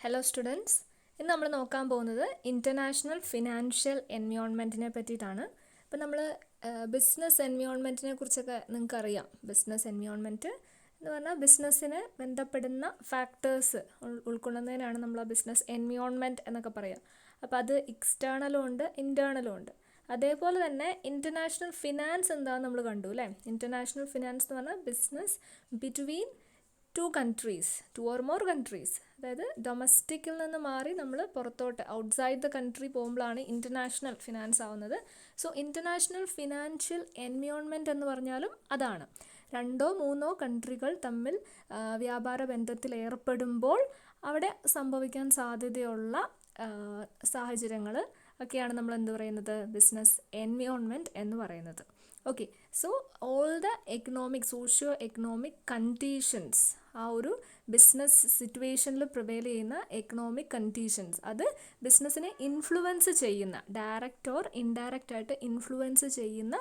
Hello students, ഇന്ന് നമ്മൾ നോക്കാൻ പോകുന്നത് ഇൻ്റർനാഷണൽ ഫിനാൻഷ്യൽ എൻവയോൺമെൻറ്റിനെ പറ്റിയിട്ടാണ്. ഇപ്പോൾ നമ്മൾ ബിസിനസ് എൻവയോൺമെൻറ്റിനെ കുറിച്ചൊക്കെ നിങ്ങൾക്കറിയാം. ബിസിനസ് എൻവയോൺമെൻറ്റ് എന്ന് പറഞ്ഞാൽ ബിസിനസ്സിന് ബന്ധപ്പെടുന്ന ഫാക്ടേഴ്സ് ഉൾക്കൊള്ളുന്നതിനാണ് നമ്മൾ ആ ബിസിനസ് എൻവയോൺമെൻറ്റ് എന്നൊക്കെ പറയുക. അപ്പോൾ അത് എക്സ്റ്റേണലും ഉണ്ട്, ഇൻറ്റേർണലും ഉണ്ട്. അതേപോലെ തന്നെ ഇൻ്റർനാഷണൽ ഫിനാൻസ് എന്താണെന്ന് നമ്മൾ കണ്ടു അല്ലേ. ഇൻ്റർനാഷണൽ ഫിനാൻസ് എന്ന് പറഞ്ഞാൽ business between two or more countries. അതായത് ഡൊമസ്റ്റിക്കിൽ നിന്ന് മാറി നമ്മൾ പുറത്തോട്ട് ഔട്ട്സൈഡ് ദ കൺട്രി പോകുമ്പോഴാണ് ഇൻ്റർനാഷണൽ ഫിനാൻസ് ആവുന്നത്. സോ ഇൻ്റർനാഷണൽ ഫിനാൻഷ്യൽ എൻവയോൺമെൻറ്റ് എന്ന് പറഞ്ഞാലും അതാണ്. 2-3 കൺട്രികൾ തമ്മിൽ വ്യാപാര ബന്ധത്തിൽ ഏർപ്പെടുമ്പോൾ അവിടെ സംഭവിക്കാൻ സാധ്യതയുള്ള സാഹചര്യങ്ങൾ ഒക്കെയാണ് നമ്മൾ എന്ത് പറയുന്നത്, ബിസിനസ് എൻവയോൺമെൻറ്റ് എന്ന് പറയുന്നത്. Okay, so all the socio economic conditions, ആ ഒരു ബിസിനസ് സിറ്റുവേഷനിൽ പ്രിവെയിൽ ചെയ്യുന്ന എക്കണോമിക് കണ്ടീഷൻസ്, അത് ബിസിനസ്സിനെ ഇൻഫ്ലുവൻസ് ചെയ്യുന്ന, ഡയറക്റ്റ് ഓർ ഇൻഡയറക്റ്റ് ആയിട്ട് ഇൻഫ്ലുവൻസ് ചെയ്യുന്ന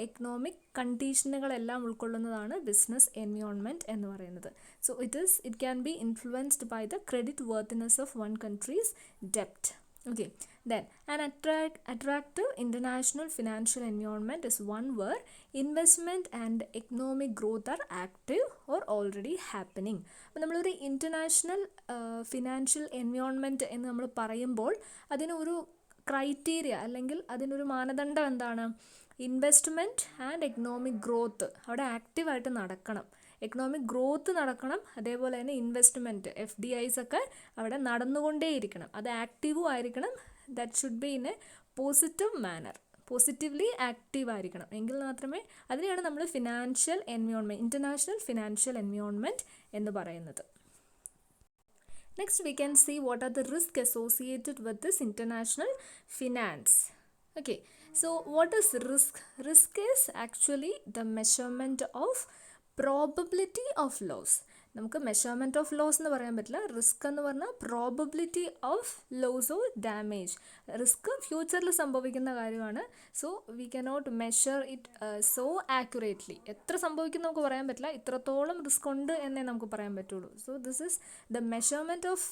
എക്കണോമിക് കണ്ടീഷനുകളെല്ലാം ഉൾക്കൊള്ളുന്നതാണ് ബിസിനസ് എൻവയോൺമെൻറ്റ് എന്ന് പറയുന്നത്. So it can be influenced by the creditworthiness of one countries ഡെപ്റ്റ്. Okay, then an attractive international financial environment is one where investment and economic growth are active or already happening. അപ്പോൾ നമ്മളൊരു international financial environment എന്ന് നമ്മൾ പറയുമ്പോൾ അതിനൊരു criteria അല്ലെങ്കിൽ അതിനൊരു മാനദണ്ഡം എന്താണ്? ഇൻവെസ്റ്റ്മെൻറ്റ് ആൻഡ് എക്കണോമിക് ഗ്രോത്ത് അവിടെ ആക്റ്റീവായിട്ട് നടക്കണം. എക്കണോമിക് ഗ്രോത്ത് നടക്കണം, അതേപോലെ തന്നെ ഇൻവെസ്റ്റ്മെൻറ്റ് FDIs ഒക്കെ അവിടെ നടന്നുകൊണ്ടേയിരിക്കണം. അത് ആക്റ്റീവും ആയിരിക്കണം. That should be in a positive manner, positively active ആയിരിക്കണം. എങ്കിൽ മാത്രമേ, അതിനെയാണ് നമ്മൾ financial environment, international financial environment എന്ന് പറയുന്നത്. Next we can see what are the risks associated with this international finance. Okay, so what is risk? Risk is actually the measurement of probability of loss. നമുക്ക് measurement of loss എന്ന് പറയാൻ പറ്റില്ല. Risk എന്ന് പറഞ്ഞാൽ probability of loss or damage. Risk ഫ്യൂച്ചറിൽ സംഭവിക്കുന്ന കാര്യമാണ്. So we cannot measure it so accurately. എത്ര സംഭവിക്കും നമുക്ക് പറയാൻ പറ്റില്ല, ഇത്രത്തോളം റിസ്ക് ഉണ്ട് എന്നേ നമുക്ക് പറയാൻ പറ്റുള്ളൂ. So this is the measurement of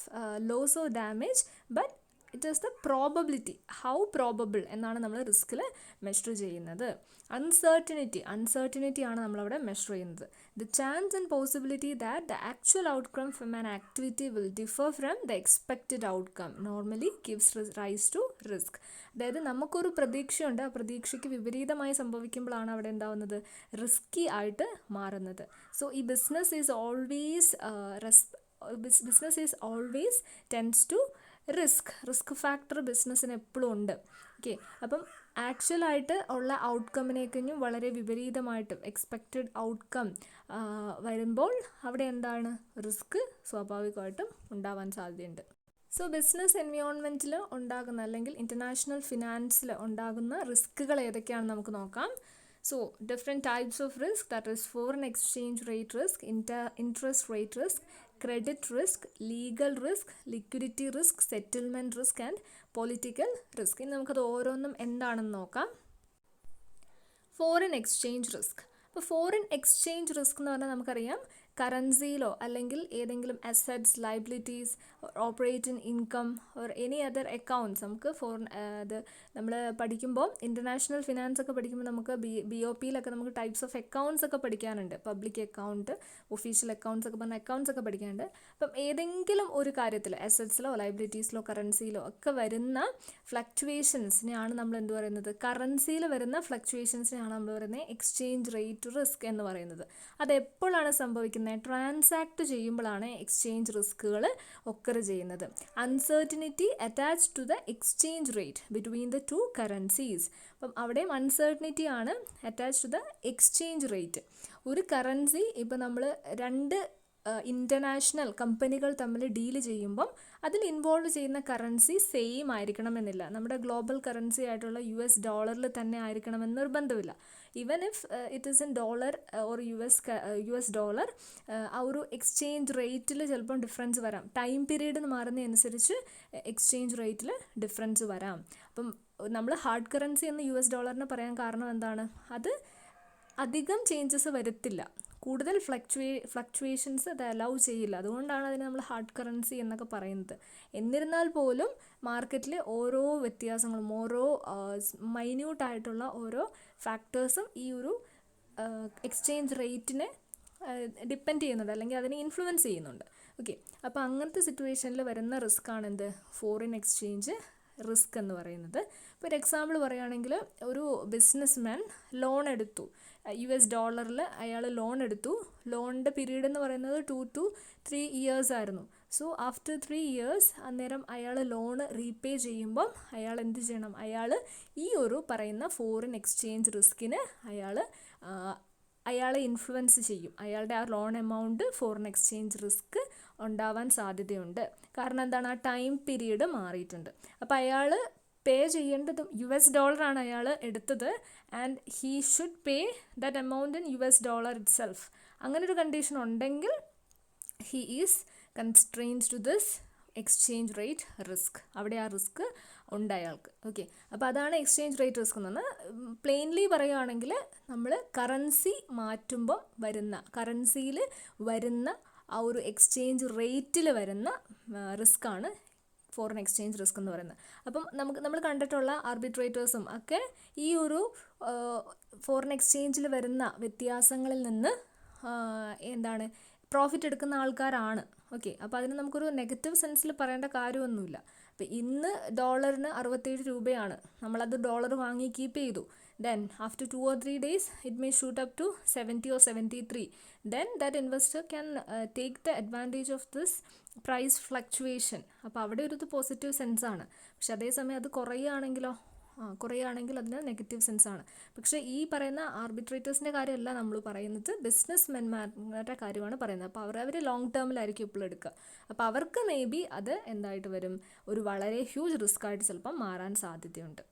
loss or damage, but it is the probability, how probable എന്നാണ് നമ്മൾ റിസ്കിൽ മെഷർ ചെയ്യുന്നത്. അൺസർട്ടിനിറ്റി ആണ് നമ്മളവിടെ മെഷർ ചെയ്യുന്നത്. The chance and possibility that the actual outcome from an activity will differ from the expected outcome normally gives rise to risk. അതായത് നമുക്കൊരു പ്രതീക്ഷയുണ്ട്, ആ പ്രതീക്ഷയ്ക്ക് വിപരീതമായി സംഭവിക്കുമ്പോഴാണ് അവിടെ എന്താവുന്നത്, റിസ്കി ആയിട്ട് മാറുന്നത്. സോ ഈ business is always tends to risk factor ബിസിനസ്സിന് എപ്പോഴും ഉണ്ട്. ഓക്കെ, അപ്പം ആക്ച്വലായിട്ട് ഉള്ള ഔട്ട്കമ്മിനേക്കഞ്ഞും വളരെ വിപരീതമായിട്ട് എക്സ്പെക്റ്റഡ് ഔട്ട്കം വരുമ്പോൾ അവിടെ എന്താണ്, റിസ്ക് സ്വാഭാവികമായിട്ടും ഉണ്ടാവാൻ സാധ്യതയുണ്ട്. സോ ബിസിനസ് എൻവയോൺമെൻറ്റിൽ ഉണ്ടാകുന്ന അല്ലെങ്കിൽ ഇൻ്റർനാഷണൽ ഫിനാൻസിൽ ഉണ്ടാകുന്ന റിസ്ക്കുകൾ ഏതൊക്കെയാണെന്ന് നമുക്ക് നോക്കാം. So different types of risk, that is foreign exchange rate risk, interest rate risk, credit risk, legal risk, liquidity risk, settlement risk and political risk. ഇനി നമുക്കത് ഓരോന്നും എന്താണെന്ന് നോക്കാം. Foreign exchange risk. അപ്പോൾ ഫോറിൻ എക്സ്ചേഞ്ച് റിസ്ക് എന്ന് പറഞ്ഞാൽ നമുക്കറിയാം, കറൻസിയിലോ അല്ലെങ്കിൽ ഏതെങ്കിലും assets, liabilities, operating income or any other accounts, നമുക്ക് അത് നമ്മൾ പഠിക്കുമ്പോൾ ഇൻ്റർനാഷണൽ ഫിനാൻസ് ഒക്കെ പഠിക്കുമ്പോൾ നമുക്ക് BOPയിലൊക്കെ നമുക്ക് ടൈപ്സ് ഓഫ് അക്കൗണ്ട്സ് ഒക്കെ പഠിക്കാനുണ്ട്. പബ്ലിക് അക്കൗണ്ട്, ഒഫീഷ്യൽ അക്കൗണ്ട്സ് ഒക്കെ പറഞ്ഞ അക്കൗണ്ട്സ് ഒക്കെ പഠിക്കാനുണ്ട്. അപ്പം ഏതെങ്കിലും ഒരു കാര്യത്തിൽ അസറ്റ്സിലോ ലയബിലിറ്റീസിലോ കറൻസിയിലോ ഒക്കെ വരുന്ന ഫ്ലക്ച്വേഷൻസിനെയാണ് നമ്മൾ എന്ത് പറയുന്നത്, കറൻസിയിൽ വരുന്ന ഫ്ലക്ച്വേഷൻസിനെയാണ് നമ്മൾ പറയുന്നത് എക്സ്ചേഞ്ച് റേറ്റ് റിസ്ക് എന്ന് പറയുന്നത്. അതെപ്പോഴാണ് സംഭവിക്കുന്നത്, ട്രാൻസാക്ട് ചെയ്യുമ്പോഴാണ് എക്സ്ചേഞ്ച് റിസ്കുകൾ ഒക്കർ ചെയ്യുന്നത്. Uncertainty attached to the exchange rate between the two currencies. അപ്പം അവിടെയും അൺസർട്ടിനിറ്റി ആണ് attached to the exchange rate. ഒരു കറൻസി ഇപ്പം നമ്മൾ രണ്ട് ഇൻ്റർനാഷണൽ കമ്പനികൾ തമ്മിൽ ഡീല് ചെയ്യുമ്പം അതിൽ ഇൻവോൾവ് ചെയ്യുന്ന കറൻസി സെയിം ആയിരിക്കണമെന്നില്ല. നമ്മുടെ ഗ്ലോബൽ കറൻസി ആയിട്ടുള്ള US ഡോളറിൽ തന്നെ ആയിരിക്കണമെന്ന് നിർബന്ധമില്ല. Even if it is in dollar or US dollar, ആ ഒരു എക്സ്ചേഞ്ച് റേറ്റിൽ ചിലപ്പം ഡിഫറൻസ് വരാം. ടൈം പീരീഡ് മാറുന്നതനുസരിച്ച് എക്സ്ചേഞ്ച് റേറ്റിൽ ഡിഫറൻസ് വരാം. അപ്പം നമ്മൾ ഹാർഡ് കറൻസി എന്ന് US ഡോളറിന് പറയാൻ കാരണം എന്താണ്, അത് അധികം ചേഞ്ചസ് വരുത്തില്ല. കൂടുതൽ ഫ്ലക്ച്വേഷൻസ് അത് അലൗ ചെയ്യില്ല. അതുകൊണ്ടാണ് അതിനെ നമ്മൾ ഹാർഡ് കറൻസി എന്നൊക്കെ പറയുന്നത്. എന്നിരുന്നാൽ പോലും മാർക്കറ്റിൽ ഓരോ വ്യത്യാസങ്ങളും ഓരോ മൈന്യൂട്ടായിട്ടുള്ള ഓരോ ഫാക്ടേഴ്സും ഈ ഒരു എക്സ്ചേഞ്ച് റേറ്റിനെ ഡിപ്പെൻഡ് ചെയ്യുന്നുണ്ട്, അല്ലെങ്കിൽ അതിനെ ഇൻഫ്ലുവൻസ് ചെയ്യുന്നുണ്ട്. ഓക്കെ, അപ്പോൾ അങ്ങനത്തെ സിറ്റുവേഷനിൽ വരുന്ന റിസ്ക് ആണ് എന്ത്, ഫോറിൻ എക്സ്ചേഞ്ച് റിസ്ക് എന്ന് പറയുന്നത്. ഇപ്പോൾ ഒരു എക്സാമ്പിൾ പറയുകയാണെങ്കിൽ, ഒരു ബിസിനസ് മാൻ ലോൺ എടുത്തു, $US അയാൾ ലോൺ എടുത്തു. ലോണിൻ്റെ പീരീഡ് എന്ന് പറയുന്നത് 2 to 3 years ആയിരുന്നു. സോ ആഫ്റ്റർ 3 years അന്നേരം അയാൾ ലോൺ റീപേ ചെയ്യുമ്പം അയാൾ എന്ത് ചെയ്യണം, അയാൾ ഈ ഒരു പറയുന്ന ഫോറിൻ എക്സ്ചേഞ്ച് റിസ്കിന് അയാളെ ഇൻഫ്ലുവൻസ് ചെയ്യും. അയാളുടെ ആ loan amount foreign exchange risk ഉണ്ടാവാൻ സാധ്യതയുണ്ട്. കാരണം എന്താണ്, ആ ടൈം പീരീഡ് മാറിയിട്ടുണ്ട്. അപ്പോൾ അയാൾ പേ ചെയ്യേണ്ടത് $US ആണ് അയാൾ എടുത്തത്, and he should pay that amount in $US itself. അങ്ങനൊരു കണ്ടീഷൻ ഉണ്ടെങ്കിൽ he is constrained to this exchange rate risk. അവിടെ ആ റിസ്ക് ഉണ്ട് അയാൾക്ക്. ഓക്കെ, അപ്പോൾ അതാണ് എക്സ്ചേഞ്ച് റേറ്റ് റിസ്ക് എന്ന് പറഞ്ഞാൽ. പ്ലെയിൻലി പറയുകയാണെങ്കിൽ നമ്മൾ കറൻസി മാറ്റുമ്പോൾ കറൻസിയിൽ വരുന്ന ആ ഒരു എക്സ്ചേഞ്ച് റേറ്റിൽ വരുന്ന റിസ്ക്കാണ് ഫോറിൻ എക്സ്ചേഞ്ച് റിസ്ക് എന്ന് പറയുന്നത്. അപ്പം നമ്മൾ കണ്ടിട്ടുള്ള ആർബിട്രേറ്റേഴ്സും ഒക്കെ ഈ ഒരു ഫോറിൻ എക്സ്ചേഞ്ചിൽ വരുന്ന വ്യത്യാസങ്ങളിൽ നിന്ന് എന്താണ് പ്രോഫിറ്റ് എടുക്കുന്ന ആൾക്കാരാണ്. ഓക്കെ, അപ്പോൾ അതിന് നമുക്കൊരു നെഗറ്റീവ് സെൻസിൽ പറയേണ്ട കാര്യമൊന്നുമില്ല. അപ്പോൾ ഇന്ന് ഡോളറിന് 67 രൂപയാണ്, നമ്മളത് ഡോളർ വാങ്ങി കീപ്പ് ചെയ്തു. Then after 2 or 3 days it may shoot up to 70 or 73. Then that investor can take the advantage of this price fluctuation. അപ്പോൾ അവിടെ ഒരു പോസിറ്റീവ് സെൻസാണ്. പക്ഷെ അതേസമയം അത് കുറയുകയാണെങ്കിൽ അതിന് നെഗറ്റീവ് സെൻസാണ്. പക്ഷേ ഈ പറയുന്ന ആർബിട്രേറ്റേഴ്സിൻ്റെ കാര്യമല്ല നമ്മൾ പറയുന്നത്, ബിസിനസ് മെൻമാരുടെ കാര്യമാണ് പറയുന്നത്. അപ്പോൾ അവർ ലോങ് ടേമിലായിരിക്കും ഇപ്പോൾ എടുക്കുക. അപ്പോൾ അവർക്ക് മേ ബി അത് എന്തായിട്ട് വരും, ഒരു വളരെ ഹ്യൂജ് റിസ്ക് ആയിട്ട് ചിലപ്പം മാറാൻ സാധ്യതയുണ്ട്.